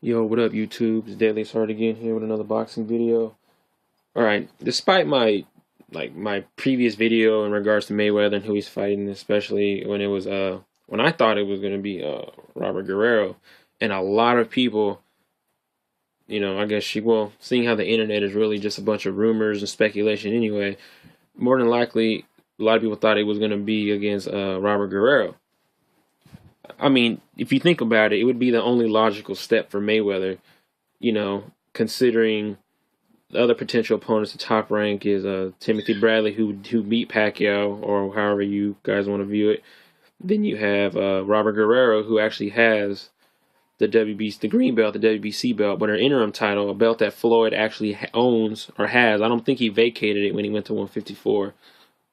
Yo, what up, YouTube? It's Deadly Hard again here with another boxing video. All right, despite my previous video in regards to Mayweather and who he's fighting, especially when it was when I thought it was gonna be Robert Guerrero, and a lot of people, I guess seeing how the internet is really just a bunch of rumors and speculation anyway, more than likely a lot of people thought it was gonna be against Robert Guerrero. I mean, if you think about it, it would be the only logical step for Mayweather, considering the other potential opponents. The top rank is Timothy Bradley, who beat Pacquiao, or however you guys want to view it. Then you have Robert Guerrero, who actually has the WBC, the green belt, the WBC belt, but an interim title, a belt that Floyd actually owns or has. I don't think he vacated it when he went to 154.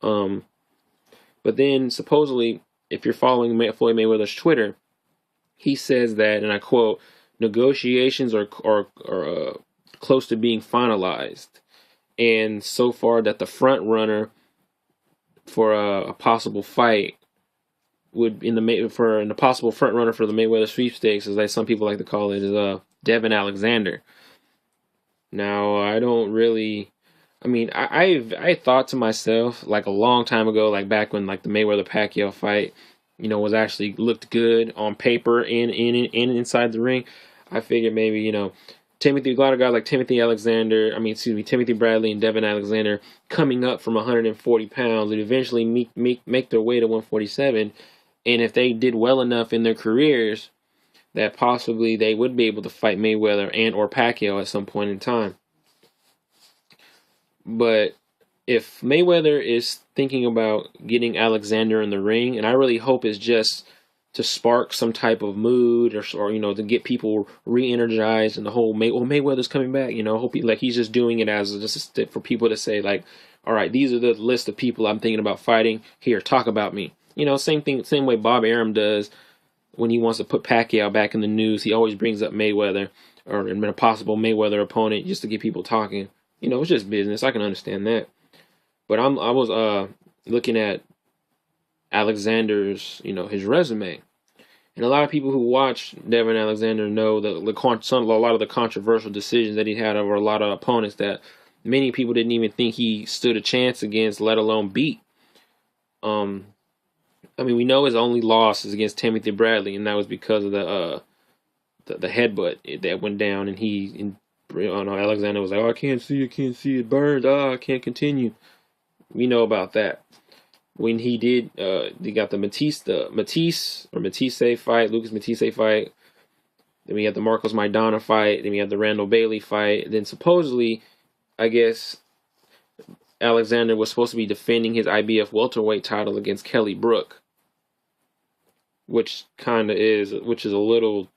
But then supposedly, if you're following Floyd Mayweather's Twitter, he says that, and I quote, negotiations are close to being finalized, and so far that the front runner for a possible fight would the possible front runner for the Mayweather sweepstakes, as some people like to call it, is Devon Alexander. Now, I don't really. I mean, I thought to myself, like, a long time ago, like back when, like, the Mayweather Pacquiao fight, was actually looked good on paper and inside the ring. I figured maybe, a lot of guys like Timothy Bradley and Devon Alexander coming up from 140 pounds would eventually make their way to 147. And if they did well enough in their careers, that possibly they would be able to fight Mayweather and or Pacquiao at some point in time. But if Mayweather is thinking about getting Alexander in the ring, and I really hope it's just to spark some type of mood or to get people re-energized, and the whole Mayweather's coming back, hope he's just doing it as just for people to say, like, all right, these are the list of people I'm thinking about fighting. Here, talk about me. Same way Bob Arum does when he wants to put Pacquiao back in the news. He always brings up Mayweather or a possible Mayweather opponent just to get people talking. It's just business. I can understand that. But I was looking at Alexander's, his resume. And a lot of people who watch Devon Alexander know a lot of the controversial decisions that he had over a lot of opponents that many people didn't even think he stood a chance against, let alone beat. We know his only loss is against Timothy Bradley, and that was because of the headbutt that went down, and Alexander was like, "Oh, I can't see it burns. I can't continue." We know about that. When he did, he got the Matisse fight, Lucas Matisse fight. Then we had the Marcos Maidana fight. Then we had the Randall Bailey fight. Then supposedly, I guess, Alexander was supposed to be defending his IBF welterweight title against Kelly Brook, which is a little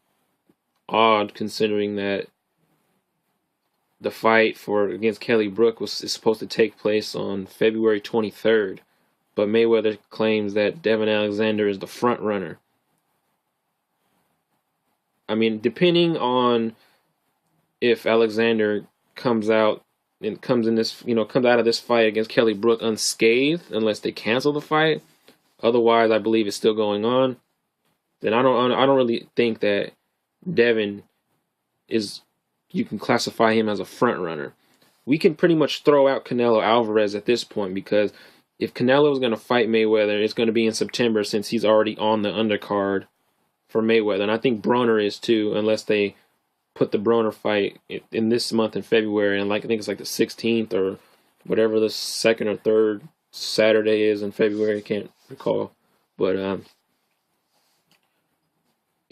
odd considering that the fight against Kelly Brook is supposed to take place on February 23rd, but Mayweather claims that Devon Alexander is the front runner. I mean, depending on if Alexander comes out of this fight against Kelly Brook unscathed, unless they cancel the fight. Otherwise, I believe it's still going on. Then I don't really think that Devon you can classify him as a front runner. We can pretty much throw out Canelo Alvarez at this point, because if Canelo is going to fight Mayweather, it's going to be in September, since he's already on the undercard for Mayweather. And I think Broner is too, unless they put the Broner fight in this month in February, and I think it's like the 16th or whatever the second or third Saturday is in February. I can't recall. But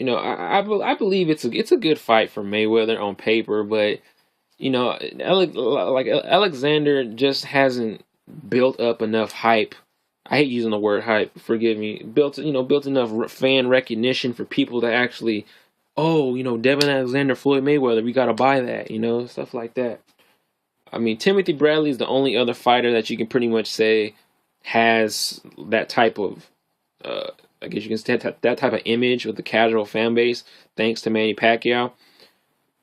I believe it's a good fight for Mayweather on paper, but Alexander just hasn't built up enough hype. I hate using the word hype. Forgive me. Built enough fan recognition for people to actually, Devon Alexander, Floyd Mayweather, we gotta buy that. Stuff like that. I mean, Timothy Bradley is the only other fighter that you can pretty much say has that type of I guess you can say that type of image with the casual fan base, thanks to Manny Pacquiao.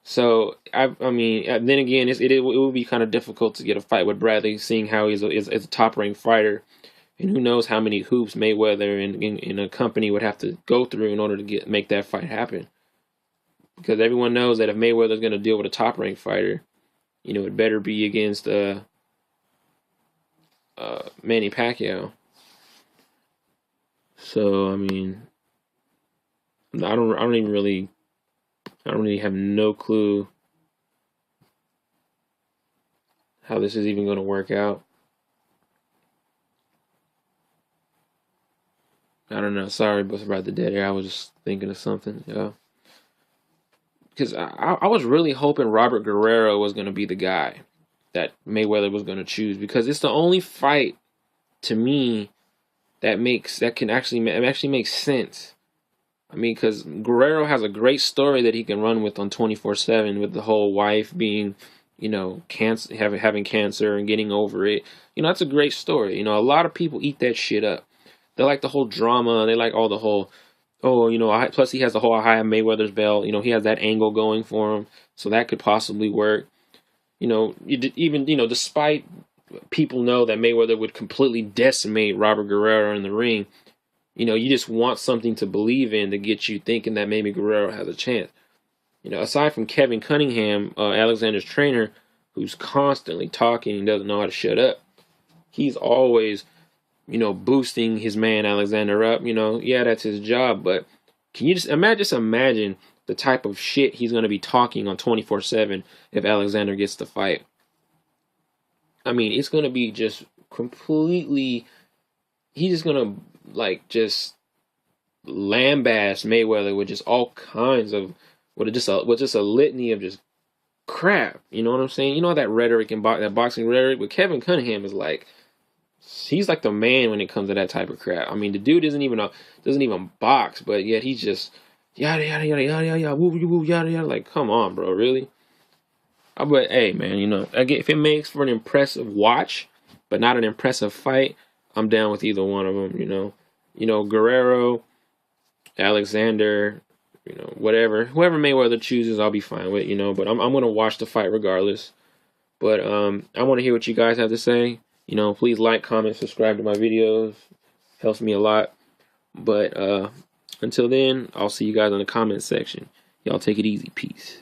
So I mean, then again, it would be kind of difficult to get a fight with Bradley, seeing how he's a top ranked fighter, and who knows how many hoops Mayweather and a company would have to go through in order to make that fight happen. because everyone knows that if Mayweather's going to deal with a top-ranked fighter, you know, it better be against Manny Pacquiao. So I mean, I don't really have no clue how this is even going to work out. I don't know. Sorry about the dead air. I was just thinking of something. Yeah. Because I was really hoping Robert Guerrero was going to be the guy that Mayweather was going to choose, because it's the only fight to me that can actually makes sense. I mean, because Guerrero has a great story that he can run with on 24/7, with the whole wife being, you know, cancer, having cancer and getting over it. You know, that's a great story. You know, a lot of people eat that shit up. They like the whole drama. They like all the whole, oh, you know, plus he has the whole I have Mayweather's belt. You know, he has that angle going for him, so that could possibly work. You know, even, you know, despite people know that Mayweather would completely decimate Robert Guerrero in the ring, you know, you just want something to believe in to get you thinking that maybe Guerrero has a chance. You know, aside from Kevin Cunningham, Alexander's trainer, who's constantly talking and doesn't know how to shut up, he's always, you know, boosting his man Alexander up. You know, yeah, that's his job, but can you just imagine the type of shit he's going to be talking on 24/7 if Alexander gets the fight? I mean, it's going to be just completely, he's just going to like just lambaste Mayweather with just all kinds of, with just a litany of just crap. You know what I'm saying? You know that rhetoric and that boxing rhetoric, but Kevin Cunningham is like, he's like the man when it comes to that type of crap. I mean, the dude doesn't even box, but yet he's just yada yada yada yada yada woo woo yada yada. Like, come on, bro, really? But hey, man, you know, again, if it makes for an impressive watch, but not an impressive fight, I'm down with either one of them. You know, Guerrero, Alexander, you know, whoever Mayweather chooses, I'll be fine with. You know, but I'm gonna watch the fight regardless. But I want to hear what you guys have to say. You know, please like, comment, subscribe to my videos. Helps me a lot. But until then, I'll see you guys in the comment section. Y'all take it easy. Peace.